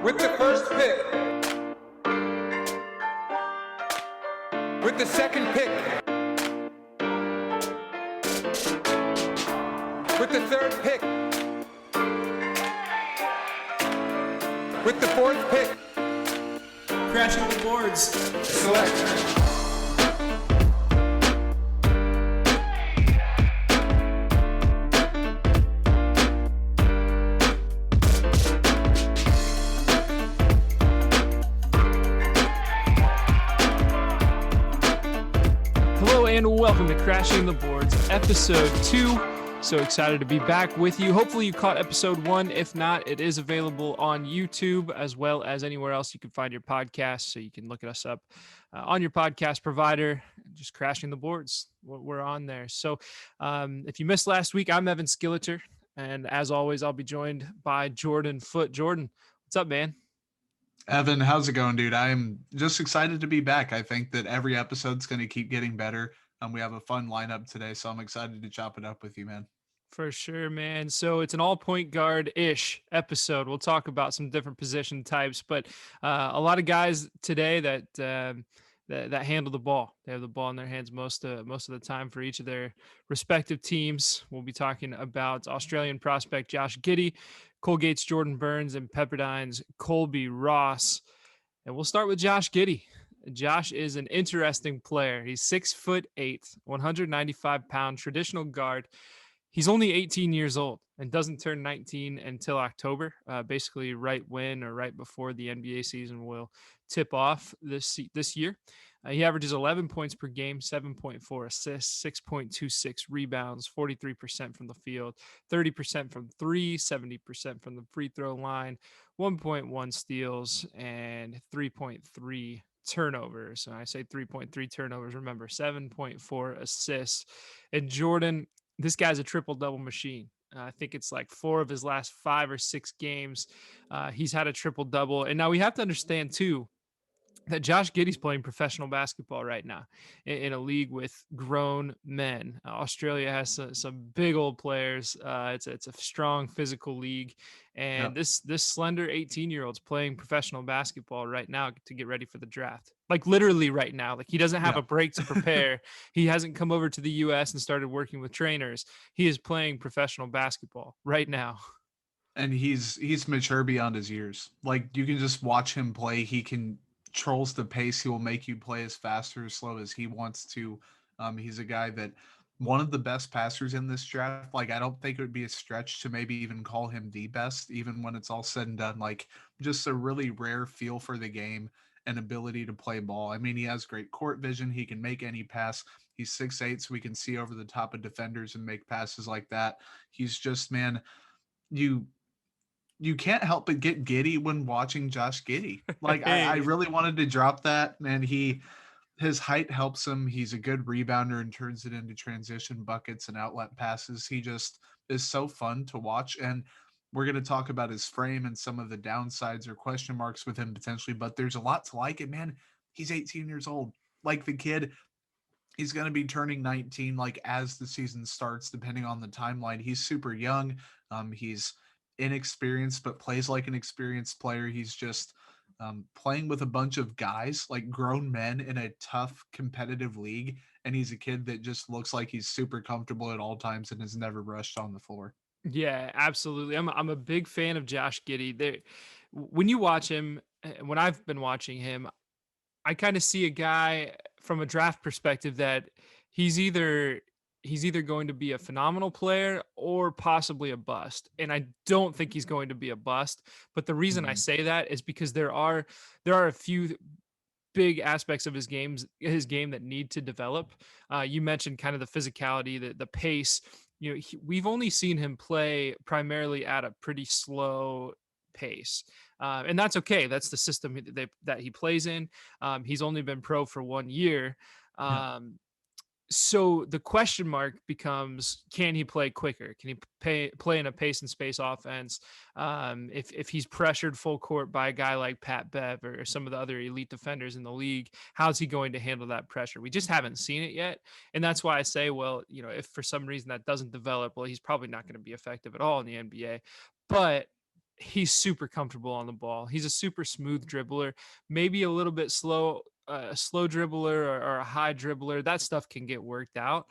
With the first pick, with the second pick, with the third pick, with the fourth pick, crashing the boards. Select. And welcome to Crashing the Boards, episode 2. So excited to be back with you. Hopefully you caught episode 1. If not, it is available on YouTube as well as anywhere else you can find your podcast. So you can look us up on your podcast provider, just Crashing the Boards. We're on there. So if you missed last week, I'm Evan Skilliter. And as always, I'll be joined by Jordan Foote. Jordan, what's up, man? Evan, how's it going, dude? I'm just excited to be back. I think that every episode's going to keep getting better. We have a fun lineup today, so I'm excited to chop it up with you, man. For sure, man. So it's an all point guard-ish episode. We'll talk about some different position types, but a lot of guys today that handle the ball. They have the ball in their hands most of the time for each of their respective teams. We'll be talking about Australian prospect Josh Giddey, Colgate's Jordan Burns, and Pepperdine's Colbey Ross. And we'll start with Josh Giddey. Josh is an interesting player. He's 6'8", 195-pound traditional guard. He's only 18 years old and doesn't turn 19 until October, basically right when or right before the NBA season will tip off this year. He averages 11 points per game, 7.4 assists, 6.26 rebounds, 43% from the field, 30% from three, 70% from the free throw line, 1.1 steals, and 3.3 turnovers. And I say 3.3 turnovers, remember 7.4 assists. And Jordan, this guy's a triple-double machine. I think it's like 4 of his last 5 or 6 games. He's had a triple-double. And now we have to understand, too, that Josh Giddey's playing professional basketball right now in a league with grown men. Australia has some big old players. It's a strong physical league. And this slender 18-year-old's playing professional basketball right now to get ready for the draft. Like literally right now. Like he doesn't have a break to prepare. He hasn't come over to the U.S. and started working with trainers. He is playing professional basketball right now. And he's mature beyond his years. Like you can just watch him play. He controls the pace. He will make you play as fast or as slow as he wants to. He's a guy that one of the best passers in this draft. Like I don't think it would be a stretch to maybe even call him the best, even when it's all said and done. Like just a really rare feel for the game and ability to play ball. I mean, he has great court vision. He can make any pass. He's 6'8", so we can see over the top of defenders and make passes like that. He's just, man, you can't help but get giddy when watching Josh Giddey. Like I really wanted to drop that, man. His height helps him. He's a good rebounder and turns it into transition buckets and outlet passes. He just is so fun to watch. And we're going to talk about his frame and some of the downsides or question marks with him potentially, but there's a lot to like it, man. He's 18 years old. Like the kid, he's going to be turning 19, like as the season starts, depending on the timeline. He's super young. He's inexperienced, but plays like an experienced player. He's just playing with a bunch of guys, like grown men in a tough competitive league. And he's a kid that just looks like he's super comfortable at all times and has never rushed on the floor. Yeah, absolutely. I'm a big fan of Josh Giddey. When you watch him, when I've been watching him, I kind of see a guy from a draft perspective that he's either going to be a phenomenal player or possibly a bust. And I don't think he's going to be a bust. But the reason I say that is because there are a few big aspects of his game that need to develop. You mentioned kind of the physicality, the pace. You know, we've only seen him play primarily at a pretty slow pace. And that's okay. That's the system that he plays in. He's only been pro for 1 year. So the question mark becomes, can he play quicker? Can he play in a pace and space offense? If he's pressured full court by a guy like Pat Bev or some of the other elite defenders in the league, how's he going to handle that pressure? We just haven't seen it yet. And that's why I say, well, you know, if for some reason that doesn't develop, well, he's probably not going to be effective at all in the NBA. But he's super comfortable on the ball. He's a super smooth dribbler, maybe a little bit slow, a slow dribbler or a high dribbler. That stuff can get worked out.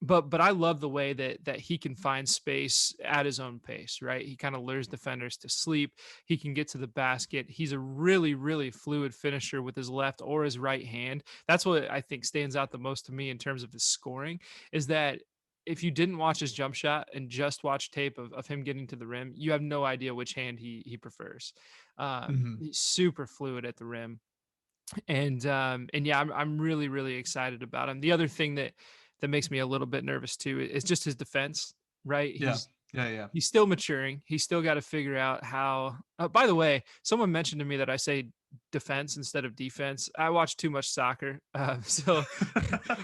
But I love the way that he can find space at his own pace, right? He kind of lures defenders to sleep. He can get to the basket. He's a really, really fluid finisher with his left or his right hand. That's what I think stands out the most to me in terms of his scoring, is that if you didn't watch his jump shot and just watch tape of him getting to the rim, you have no idea which hand he prefers. Mhm. He's super fluid at the rim, and yeah, I'm really really excited about him. The other thing that makes me a little bit nervous too is just his defense. Right, Yeah. Yeah, yeah. he's still maturing. He's still got to figure out how. By the way, someone mentioned to me that I say defense instead of defense. I watch too much soccer, so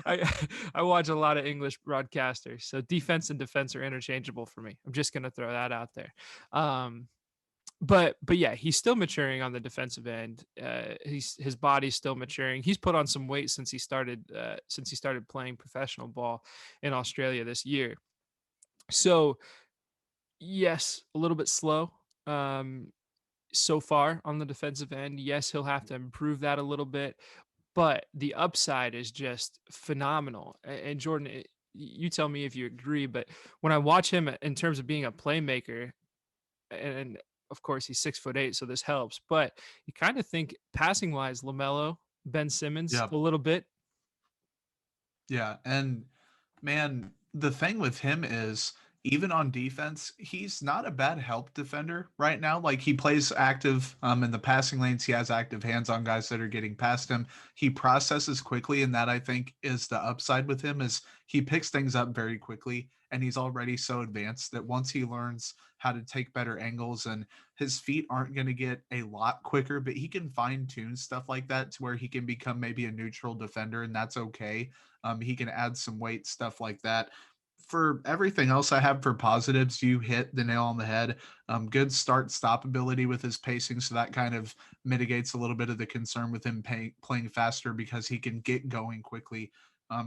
I I watch a lot of English broadcasters. So defense and defense are interchangeable for me. I'm just gonna throw that out there. Um, but yeah, he's still maturing on the defensive end. His body's still maturing. He's put on some weight since he started playing professional ball in Australia this year. So yes, a little bit slow. Um, so far on the defensive end. Yes, he'll have to improve that a little bit, but the upside is just phenomenal. And Jordan, you tell me if you agree, but when I watch him in terms of being a playmaker, and of course he's 6'8", so this helps, but you kind of think passing wise, LaMelo, Ben Simmons, Yeah. a little bit. Yeah, and man, the thing with him is even on defense, he's not a bad help defender right now. Like he plays active in the passing lanes. He has active hands on guys that are getting past him. He processes quickly, and that I think is the upside with him is he picks things up very quickly, and he's already so advanced that once he learns how to take better angles and his feet aren't going to get a lot quicker, but he can fine tune stuff like that to where he can become maybe a neutral defender, and that's okay. He can add some weight, stuff like that. For everything else I have for positives, you hit the nail on the head. Good start stop ability with his pacing, so that kind of mitigates a little bit of the concern with him playing faster because he can get going quickly.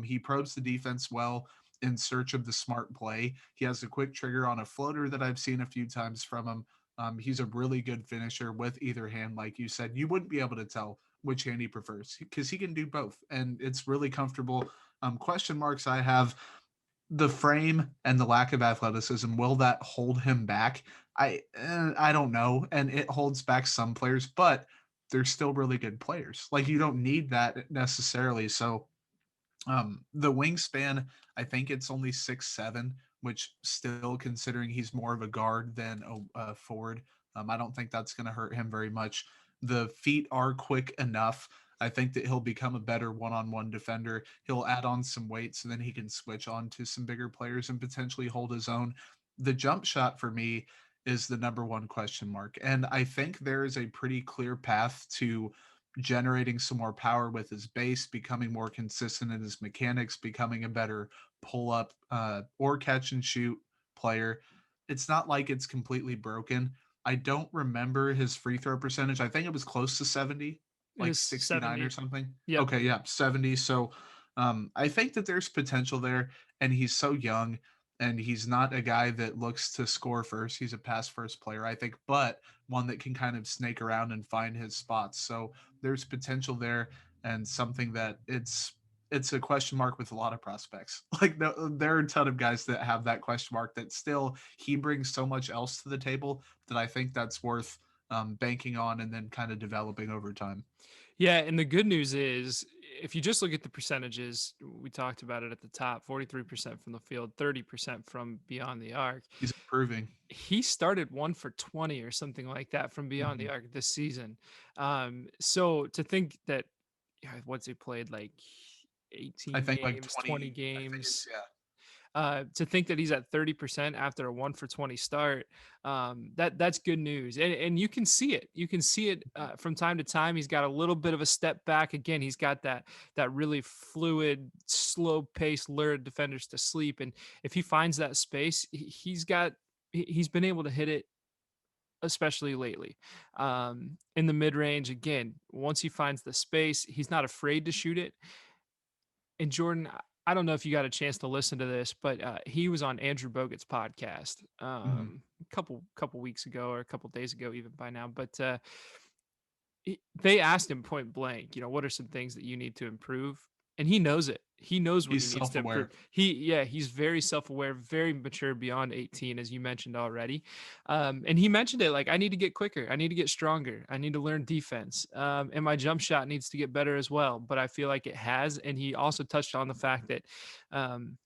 He probes the defense well in search of the smart play. He has a quick trigger on a floater that I've seen a few times from him. He's a really good finisher with either hand. Like you said, you wouldn't be able to tell which hand he prefers because he can do both, and it's really comfortable. Question marks I have: the frame and the lack of athleticism. Will that hold him back? I don't know, and it holds back some players, but they're still really good players. Like you don't need that necessarily. So the wingspan, I think it's only 6'7", which still considering he's more of a guard than a forward, I don't think that's going to hurt him very much. The feet are quick enough. I think that he'll become a better one-on-one defender. He'll add on some weight so then he can switch on to some bigger players and potentially hold his own. The jump shot for me is the number one question mark. And I think there is a pretty clear path to generating some more power with his base, becoming more consistent in his mechanics, becoming a better pull up or catch and shoot player. It's not like it's completely broken. I don't remember his free throw percentage. I think it was close to 70, It like was 69 or 70. something. Yep. Okay, yeah, 70. So I think that there's potential there, and he's so young, and he's not a guy that looks to score first. He's a pass first player, I think, but one that can kind of snake around and find his spots. So there's potential there, and something that it's a question mark with a lot of prospects. Like there are a ton of guys that have that question mark that still he brings so much else to the table that I think that's worth banking on and then kind of developing over time. Yeah, and the good news is if you just look at the percentages, we talked about it at the top, 43% from the field, 30% from beyond the arc. He's improving. He started 1 for 20 or something like that from beyond the Mhm. arc this season. So to think that, yeah, once he played like I 18 think like games, 20 20. I think it's games, yeah. to think that he's at 30% after a 1 for 20 start, that's good news. And you can see it. You can see it from time to time. He's got a little bit of a step back. Again, he's got that really fluid, slow pace, lure defenders to sleep. And if he finds that space, he's been able to hit it, especially lately. In the mid range, again, once he finds the space, he's not afraid to shoot it. And Jordan, I don't know if you got a chance to listen to this, but he was on Andrew Bogut's podcast Mhm. a couple weeks ago or a couple days ago, even by now. But they asked him point blank, what are some things that you need to improve? And he knows it. He knows what he He's needs to improve. self-aware. He's very self-aware, very mature beyond 18, as you mentioned already. And he mentioned it like, I need to get quicker. I need to get stronger. I need to learn defense. And my jump shot needs to get better as well. But I feel like it has. And he also touched on the fact that um,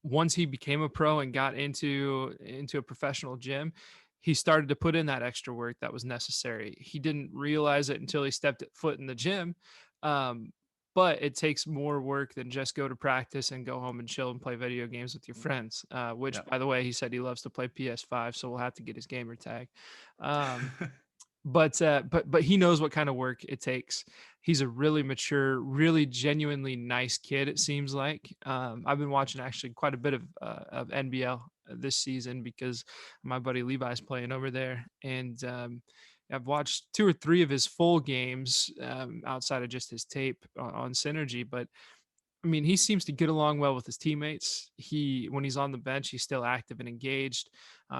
once he became a pro and got into a professional gym, he started to put in that extra work that was necessary. He didn't realize it until he stepped foot in the gym. Um, but it takes more work than just go to practice and go home and chill and play video games with your friends. Which, Yeah. by the way, he said he loves to play PS5, so we'll have to get his gamer tag. Um, but he knows what kind of work it takes. He's a really mature, really genuinely nice kid, it seems like. I've been watching actually quite a bit of NBL this season because my buddy Levi's playing over there, and I've watched 2 or 3 of his full games outside of just his tape on Synergy. But I mean, he seems to get along well with his teammates. When he's on the bench, he's still active and engaged.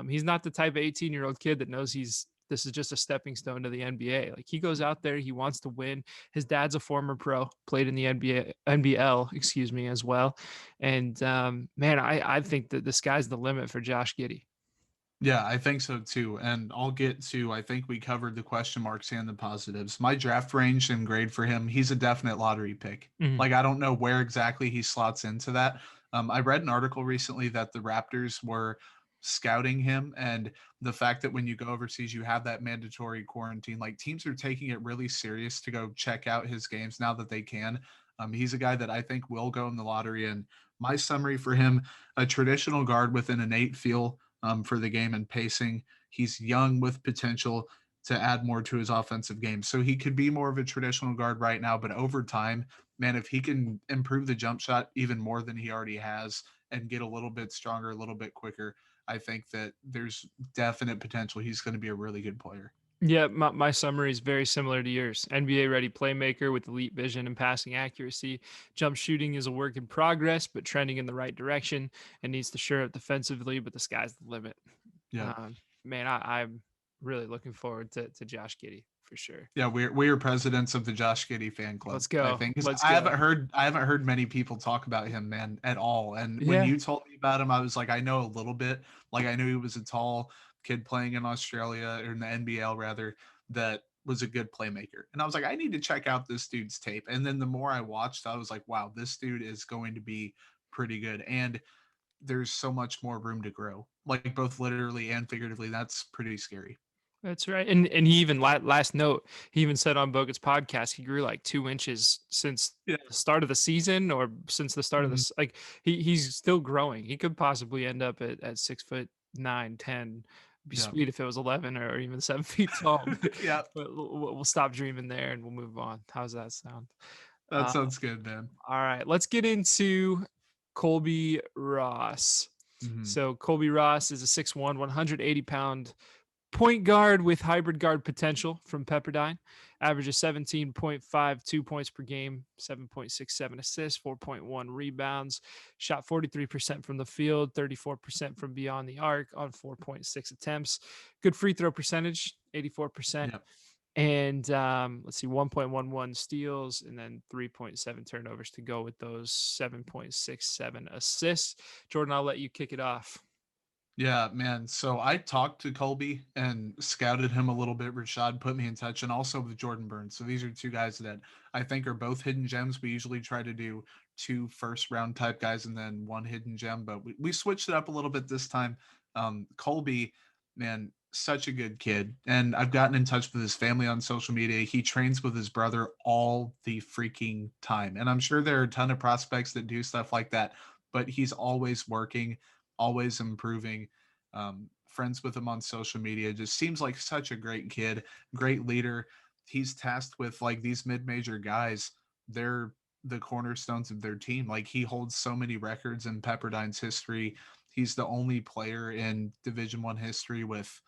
He's not the type of 18-year-old kid that knows this is just a stepping stone to the NBA. Like, he goes out there, he wants to win. His dad's a former pro, played in the NBA, NBL, excuse me, as well. And man, I think that the sky's the limit for Josh Giddey. Yeah, I think so too. And I'll get to, I think we covered the question marks and the positives. My draft range and grade for him, he's a definite lottery pick. Mhm. Like, I don't know where exactly he slots into that. I read an article recently that the Raptors were scouting him, and the fact that when you go overseas, you have that mandatory quarantine. Like, teams are taking it really serious to go check out his games now that they can. He's a guy that I think will go in the lottery. And my summary for him, a traditional guard with an innate feel for the game and pacing. He's young with potential to add more to his offensive game. So he could be more of a traditional guard right now, but over time, man, if he can improve the jump shot even more than he already has and get a little bit stronger, a little bit quicker, I think that there's definite potential. He's going to be a really good player. Yeah, my summary is very similar to yours. NBA ready playmaker with elite vision and passing accuracy. Jump shooting is a work in progress, but trending in the right direction and needs to shore up defensively, but the sky's the limit. Yeah. Man, I'm really looking forward to Josh Giddey for sure. Yeah, we are presidents of the Josh Giddey fan club, Let's I go. think. 'Cause Let's I go. haven't heard many people talk about him, man, at all. And when Yeah. you told me about him, I was like, I know a little bit. Like, I knew he was a tall kid playing in Australia, or in the NBL rather, that was a good playmaker. And I was like, I need to check out this dude's tape. And then the more I watched, I was like, wow, this dude is going to be pretty good. And there's so much more room to grow, like both literally and figuratively. That's pretty scary. That's right. And he even last note, he even said on Bogut's podcast, he grew like 2 inches since Yeah. the start of the season or since the start of Mhm. this. Like, he's still growing. He could possibly end up at 6'9", 10. Be Yeah. sweet if it was 11 or even 7 feet tall. But, Yeah. we'll stop dreaming there and we'll move on. How's that sound? That Uh, sounds good, man. all right, let's get into Colbey Ross. Mhm. So Colbey Ross is a 6'1", 180-pound point guard with hybrid guard potential from Pepperdine. Averages 17.52 points per game, 7.67 assists, 4.1 rebounds. Shot 43% from the field, 34% from beyond the arc on 4.6 attempts. Good free throw percentage, 84%. Yeah. And let's see, 1.11 steals and then 3.7 turnovers to go with those 7.67 assists. Jordan, I'll let you kick it off. Yeah, man. So I talked to Colby and scouted him a little bit. Rashad put me in touch, and also with Jordan Burns. So these are two guys that I think are both hidden gems. We usually try to do 2 first round type guys and then 1 hidden gem, but we switched it up a little bit this time. Colby, man, such a good kid. And I've gotten in touch with his family on social media. He trains with his brother all the freaking time. And I'm sure there are a ton of prospects that do stuff like that, but he's always working, always improving. Friends with him on social media, just seems like such a great kid, great leader. He's tasked with like these mid-major guys. They're the cornerstones of their team. Like, he holds so many records in Pepperdine's history. He's the only player in Division One history with,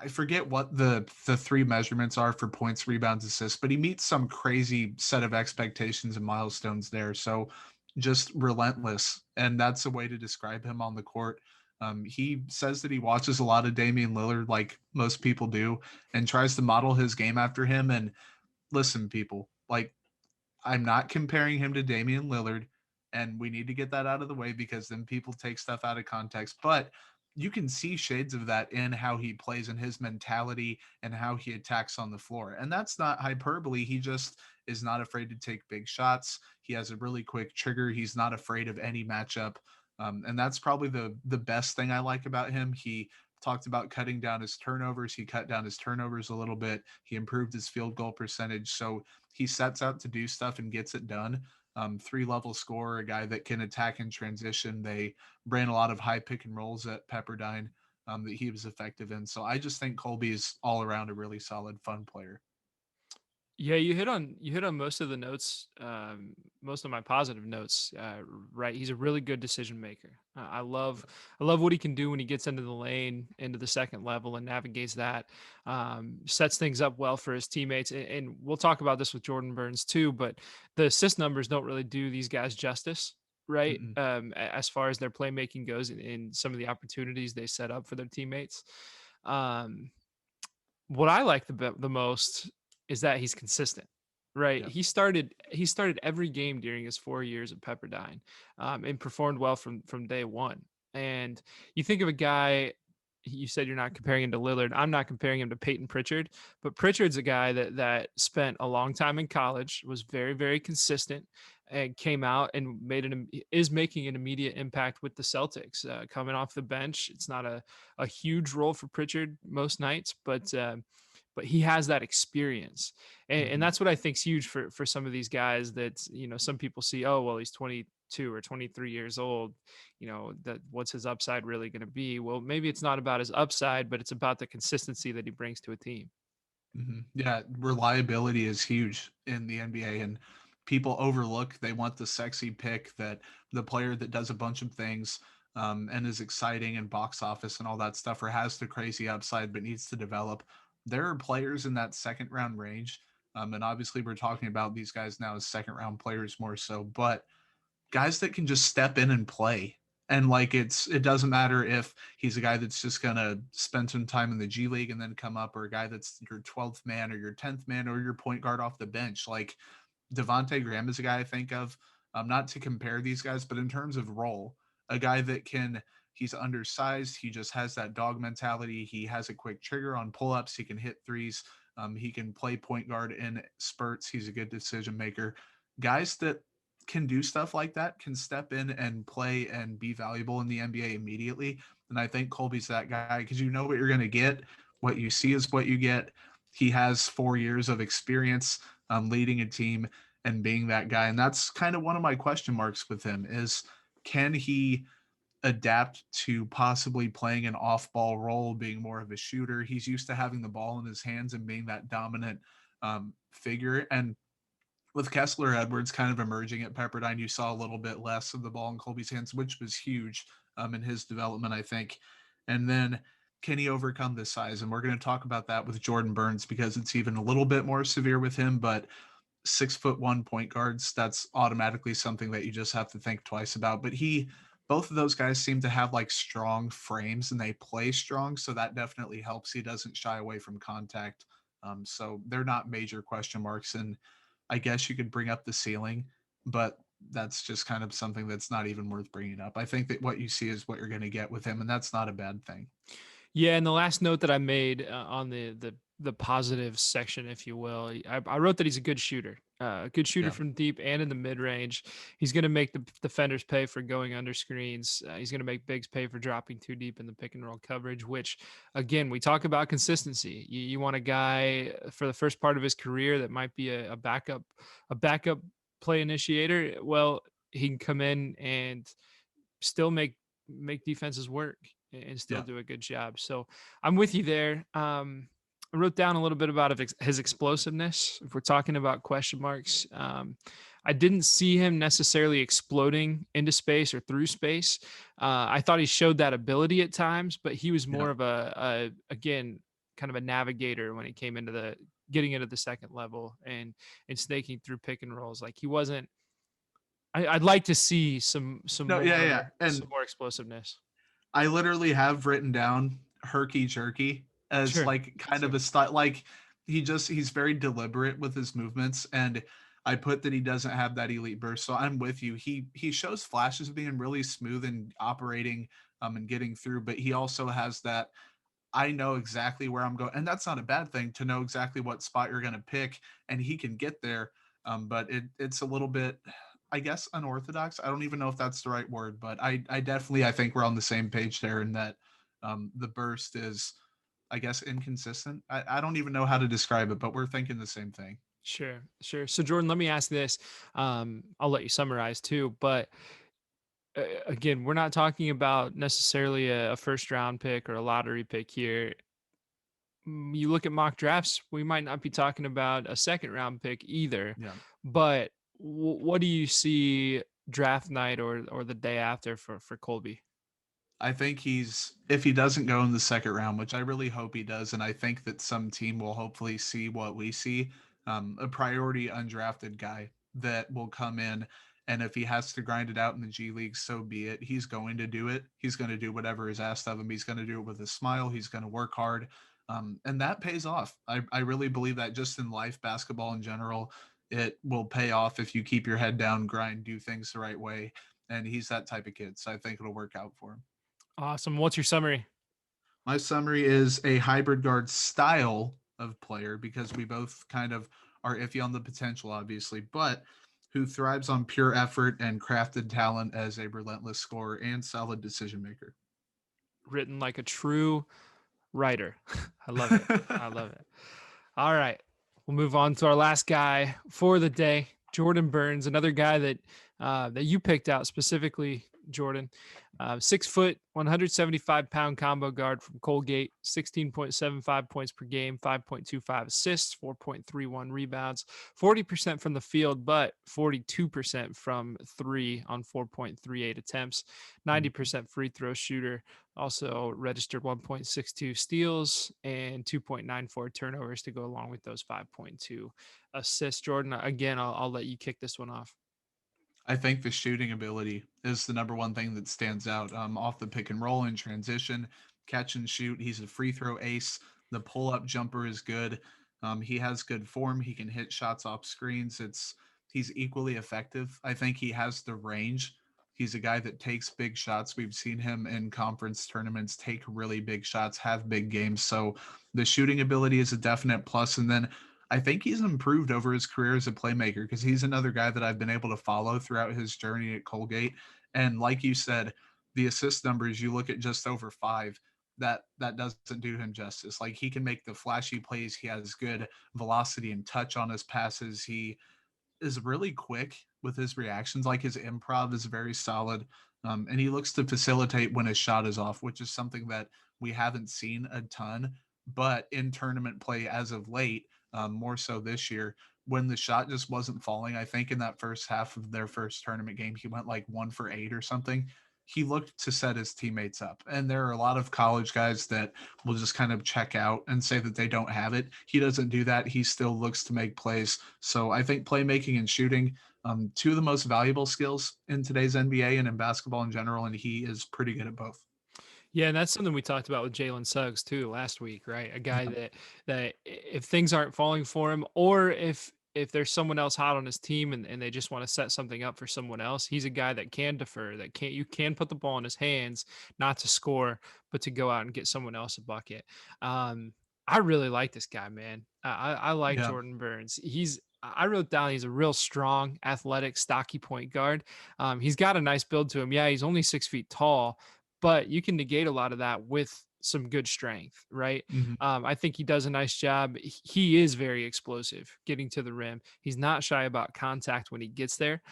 I forget what the 3 measurements are for points, rebounds, assists, but he meets some crazy set of expectations and milestones there. So just relentless. And that's a way to describe him on the court. He says that he watches a lot of Damian Lillard, like most people do, and tries to model his game after him. And listen, people, like, I'm not comparing him to Damian Lillard, and we need to get that out of the way because then people take stuff out of context. But you can see shades of that in how he plays and his mentality and how he attacks on the floor. And that's not hyperbole. He just is not afraid to take big shots. He has a really quick trigger. He's not afraid of any matchup. And that's probably the best thing I like about him. He talked about cutting down his turnovers. He cut down his turnovers a little bit. He improved his field goal percentage. So he sets out to do stuff and gets it done. 3-level scorer, a guy that can attack in transition. They ran a lot of high pick and rolls at Pepperdine that he was effective in. So I just think Colbey is all around a really solid, fun player. Yeah, you hit on most of the notes, most of my positive notes. Right, he's a really good decision maker. I love what he can do when he gets into the lane, into the second level, and navigates that. Sets things up well for his teammates, and we'll talk about this with Jordan Burns too. But the assist numbers don't really do these guys justice, right? Mm-mm. As far as their playmaking goes, in some of the opportunities they set up for their teammates. Um, what I like the most is that he's consistent, right? Yep. He started every game during his 4 years at Pepperdine, and performed well from day one. And you think of a guy. You said you're not comparing him to Lillard. I'm not comparing him to Peyton Pritchard, but Pritchard's a guy that spent a long time in college, was very very consistent, and came out and is making an immediate impact with the Celtics. Coming off the bench, it's not a huge role for Pritchard most nights, but he has that experience, and Mm-hmm. that's what I think is huge for some of these guys. That some people see, oh well, he's 22 or 23 years old. That what's his upside really going to be? Well, maybe it's not about his upside, but it's about the consistency that he brings to a team. Yeah, reliability is huge in the NBA, and people overlook. They want the sexy pick, that the player that does a bunch of things and is exciting and box office and all that stuff, or has the crazy upside but needs to develop. There are players in that second round range, and obviously we're talking about these guys now as second round players more so, but guys that can just step in and play. And like it doesn't matter if he's a guy that's just gonna spend some time in the G League and then come up, or a guy that's your 12th man or your 10th man or your point guard off the bench. Like Devonte Graham is a guy I think of, not to compare these guys, but in terms of role, a guy that he's undersized. He just has that dog mentality. He has a quick trigger on pull ups. He can hit threes. He can play point guard in spurts. He's a good decision maker. Guys that can do stuff like that can step in and play and be valuable in the NBA immediately. And I think Colbey's that guy because you know what you're going to get. What you see is what you get. He has 4 years of experience leading a team and being that guy. And that's kind of one of my question marks with him is, can he adapt to possibly playing an off-ball role, being more of a shooter? He's used to having the ball in his hands and being that dominant figure. And with Kessler Edwards kind of emerging at Pepperdine, you saw a little bit less of the ball in Colbey's hands, which was huge in his development, I think. And then can he overcome this size? And we're going to talk about that with Jordan Burns because it's even a little bit more severe with him. But 6'1" point guards, that's automatically something that you just have to think twice about. But both of those guys seem to have like strong frames and they play strong. So that definitely helps. He doesn't shy away from contact. So they're not major question marks. And I guess you could bring up the ceiling, but that's just kind of something that's not even worth bringing up. I think that what you see is what you're going to get with him, and that's not a bad thing. Yeah, and the last note that I made on the positive section, if you will, I wrote that he's a good shooter Yeah. from deep and in the mid range. He's going to make the defenders pay for going under screens. He's going to make bigs pay for dropping too deep in the pick and roll coverage. Which, again, we talk about consistency. You want a guy for the first part of his career that might be a backup play initiator. Well, he can come in and still make defenses work and still Yeah. do a good job. So I'm with you there. I wrote down a little bit about his explosiveness. If we're talking about question marks, I didn't see him necessarily exploding into space or through space. I thought he showed that ability at times, but he was Yeah. more of a again, kind of a navigator when it came into getting into the second level and snaking through pick and rolls. Like he wasn't I'd like to see No, yeah, yeah. some And more explosiveness. I literally have written down herky jerky as Sure. like kind of Sure. a style. Like he's very deliberate with his movements, and I put that he doesn't have that elite burst. So I'm with you. He shows flashes of being really smooth and operating and getting through, but he also has that I know exactly where I'm going, and that's not a bad thing to know exactly what spot you're going to pick, and he can get there. But it's a little bit, I guess, unorthodox. I don't even know if that's the right word, but I definitely I think we're on the same page there in that the burst is, I guess, inconsistent. I don't even know how to describe it, but we're thinking the same thing. Sure. Sure. So Jordan, let me ask this. I'll let you summarize too, but again, we're not talking about necessarily a first round pick or a lottery pick here. You look at mock drafts, we might not be talking about a second round pick either. Yeah. But what do you see draft night or the day after for Colby? I think if he doesn't go in the second round, which I really hope he does, and I think that some team will hopefully see what we see, a priority undrafted guy that will come in. And if he has to grind it out in the G League, so be it. He's going to do it. He's going to do whatever is asked of him. He's going to do it with a smile. He's going to work hard. And that pays off. I really believe that just in life, basketball in general, it will pay off if you keep your head down, grind, do things the right way. And he's that type of kid. So I think it'll work out for him. Awesome. What's your summary? My summary is a hybrid guard style of player because we both kind of are iffy on the potential, obviously, but who thrives on pure effort and crafted talent as a relentless scorer and solid decision maker. Written like a true writer. I love it. I love it. All right. We'll move on to our last guy for the day, Jordan Burns, another guy that you picked out specifically, Jordan. 6 foot, 175-pound combo guard from Colgate, 16.75 points per game, 5.25 assists, 4.31 rebounds, 40% from the field, but 42% from three on 4.38 attempts, 90% free throw shooter. Also registered 1.62 steals and 2.94 turnovers to go along with those 5.2 assists. Jordan, again, I'll let you kick this one off. I think the shooting ability is the number one thing that stands out off the pick and roll in transition, catch and shoot. He's a free throw ace. The pull up jumper is good. He has good form. He can hit shots off screens. He's equally effective. I think he has the range. He's a guy that takes big shots. We've seen him in conference tournaments take really big shots, have big games. So the shooting ability is a definite plus. And then I think he's improved over his career as a playmaker because he's another guy that I've been able to follow throughout his journey at Colgate. And like you said, the assist numbers, you look at just over five, that doesn't do him justice. Like he can make the flashy plays. He has good velocity and touch on his passes. He is really quick with his reactions. Like his improv is very solid. And he looks to facilitate when his shot is off, which is something that we haven't seen a ton. But in tournament play as of late, more so this year, when the shot just wasn't falling, I think in that first half of their first tournament game, he went like 1 for 8 or something. He looked to set his teammates up. And there are a lot of college guys that will just kind of check out and say that they don't have it. He doesn't do that. He still looks to make plays. So I think playmaking and shooting, two of the most valuable skills in today's NBA and in basketball in general. And he is pretty good at both. Yeah, and that's something we talked about with Jalen Suggs too last week, right? A guy Yeah. that if things aren't falling for him, or if there's someone else hot on his team and they just want to set something up for someone else, he's a guy that can defer, that can't you can put the ball in his hands, not to score, but to go out and get someone else a bucket. Um, I really like this guy, man. I like Yeah. Jordan Burns. I wrote down he's a real strong, athletic, stocky point guard. He's got a nice build to him. Yeah, he's only 6 feet tall, but you can negate a lot of that with some good strength, right? Mhm. I think he does a nice job. He is very explosive getting to the rim. He's not shy about contact when he gets there.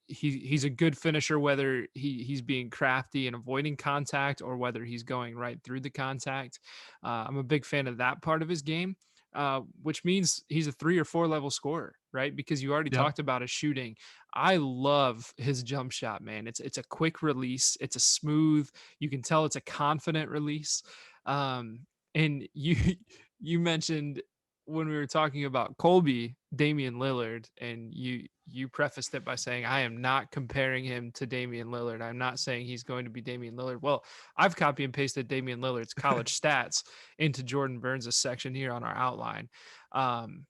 He's a good finisher, whether he's being crafty and avoiding contact or whether he's going right through the contact. I'm a big fan of that part of his game. Which means he's a 3 or 4 level scorer, right? Because you already Yep. talked about his shooting. I love his jump shot, man. It's a quick release. It's a smooth. You can tell it's a confident release. And you you mentioned when we were talking about Colby, Damian Lillard, and you prefaced it by saying, I am not comparing him to Damian Lillard. I'm not saying he's going to be Damian Lillard. Well, I've copy and pasted Damian Lillard's college stats into Jordan Burns' section here on our outline. Um,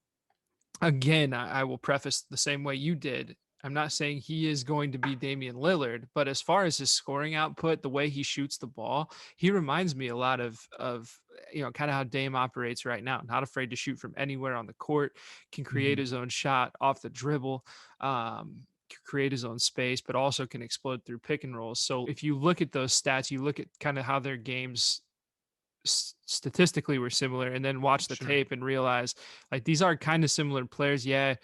Again, I will preface the same way you did. I'm not saying he is going to be Damian Lillard, but as far as his scoring output, the way he shoots the ball, he reminds me a lot of kind of how Dame operates right now. Not afraid to shoot from anywhere on the court, can create Mhm. his own shot off the dribble, can create his own space, but also can explode through pick and rolls. So if you look at those stats, you look at kind of how their games statistically were similar, and then watch the Sure. tape and realize like these are kind of similar players. Yeah,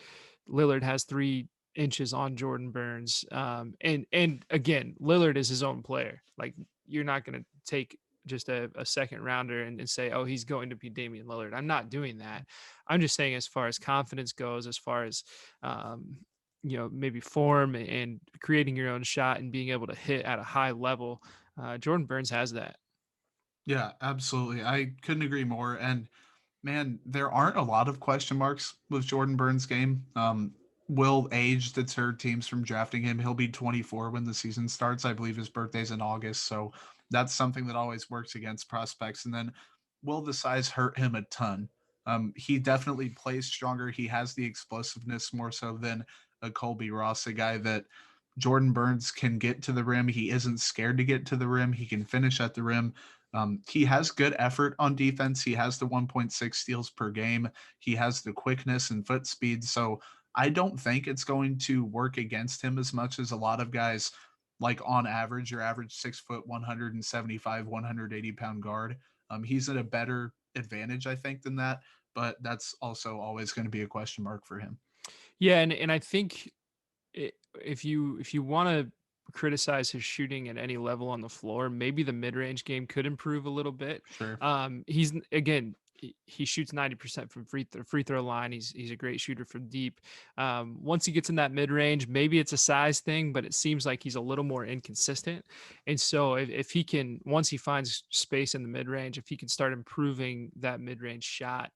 Lillard has 3 inches on Jordan Burns, and again, Lillard is his own player. Like you're not going to take just a second rounder and say, oh, he's going to be Damian Lillard. I'm not doing that. I'm just saying, as far as confidence goes, as far as maybe form and creating your own shot and being able to hit at a high level, Jordan Burns has that. Yeah, absolutely. I couldn't agree more. And man, there aren't a lot of question marks with Jordan Burns' game. Will age deter teams from drafting him? He'll be 24 when the season starts. I believe his birthday's in August, so that's something that always works against prospects. And then, will the size hurt him a ton? He definitely plays stronger. He has the explosiveness more so than a Colbey Ross, a guy that Jordan Burns can get to the rim. He isn't scared to get to the rim. He can finish at the rim. He has good effort on defense. He has the 1.6 steals per game. He has the quickness and foot speed. So I don't think it's going to work against him as much as a lot of guys, like on average, your average 6 foot, 175, 180 pound guard. He's at a better advantage, I think, than that. But that's also always going to be a question mark for him. Yeah, and I think if you want to criticize his shooting at any level on the floor, maybe the mid-range game could improve a little bit. Sure. Again, he shoots 90% from free throw line. He's a great shooter from deep. Once he gets in that mid-range, maybe it's a size thing, but it seems like he's a little more inconsistent. And so if he can, once he finds space in the mid-range, if he can start improving that mid-range shot,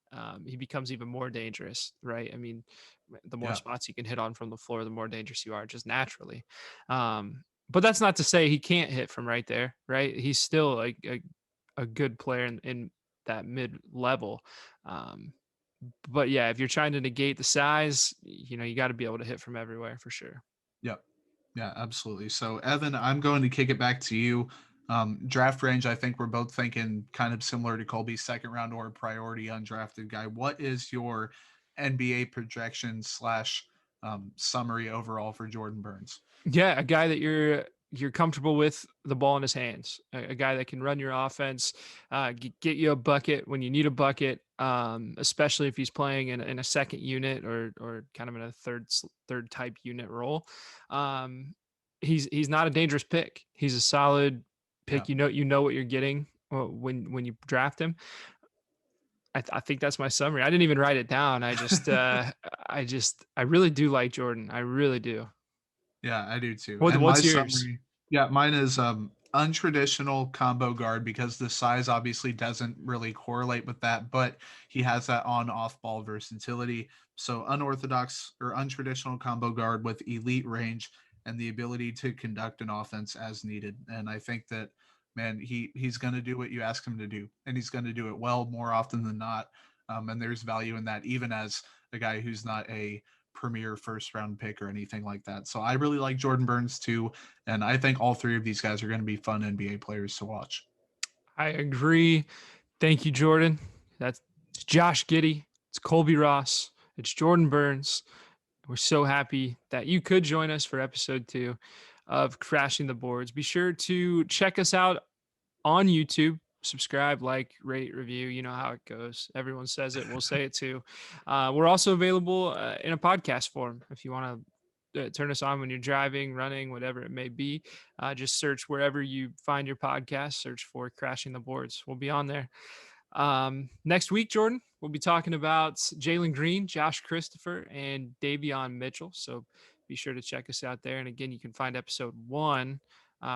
he becomes even more dangerous, right? I mean, the more Yeah. spots you can hit on from the floor, the more dangerous you are just naturally. But that's not to say he can't hit from right there, right? He's still a good player in that mid level. Um, but yeah, if you're trying to negate the size, you got to be able to hit from everywhere for sure. Yep. Yeah, absolutely. So, Evan, I'm going to kick it back to you. Draft range, I think we're both thinking kind of similar to Colby's second round or priority undrafted guy. What is your NBA projection slash summary overall for Jordan Burns? Yeah, a guy that you're comfortable with the ball in his hands, a guy that can run your offense, get you a bucket when you need a bucket, especially if he's playing in a second unit or kind of in a third type unit role. Um, he's not a dangerous pick. He's a solid Yeah. pick. You know what you're getting when you draft him. I think that's my summary. I didn't even write it down. I really do like Jordan. I really do. Yeah, I do too. What And my what's yours? summary, yeah, mine is untraditional combo guard because the size obviously doesn't really correlate with that, but he has that on off ball versatility. So unorthodox or untraditional combo guard with elite range and the ability to conduct an offense as needed. And I think that man, he's going to do what you ask him to do, and he's going to do it well more often than not. And there's value in that, even as a guy who's not a premier first round pick or anything like that. So I really like Jordan Burns too. And I think all three of these guys are going to be fun NBA players to watch. I agree. Thank you, Jordan. That's Josh Giddey. It's Colbey Ross. It's Jordan Burns. We're so happy that you could join us for episode 2 of Crashing the Boards. Be sure to check us out on YouTube. Subscribe, like, rate, review. You know how it goes. Everyone says it. We'll say it too. We're also available in a podcast form if you want to turn us on when you're driving, running, whatever it may be. Just search wherever you find your podcast. Search for Crashing the Boards. We'll be on there. Next week, Jordan, we'll be talking about Jalen Green, Josh Christopher, and Davion Mitchell. So be sure to check us out there. And again, you can find episode 1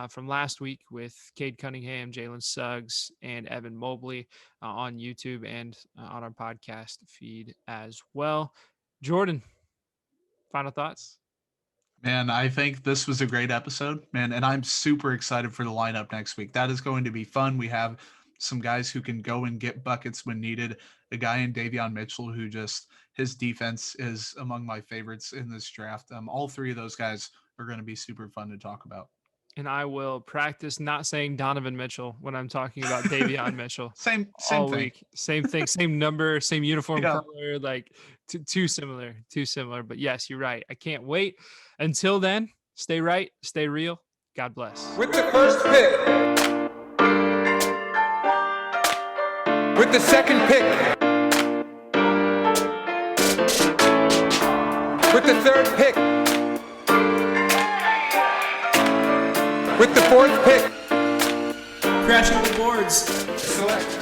from last week with Cade Cunningham, Jalen Suggs, and Evan Mobley on YouTube and on our podcast feed as well. Jordan, final thoughts? Man, I think this was a great episode, man, and I'm super excited for the lineup next week. That is going to be fun. We have some guys who can go and get buckets when needed. A guy in Davion Mitchell who just his defense is among my favorites in this draft. All three of those guys are going to be super fun to talk about. And I will practice not saying Donovan Mitchell when I'm talking about Davion Mitchell. Same all thing. week. Same thing, same number, same uniform Yeah. color, like too similar. But yes, you're right. I can't wait. Until then, stay right, stay real. God bless. With the first pick. With the second pick. With the third pick. With the fourth pick. Crashing the boards. Select.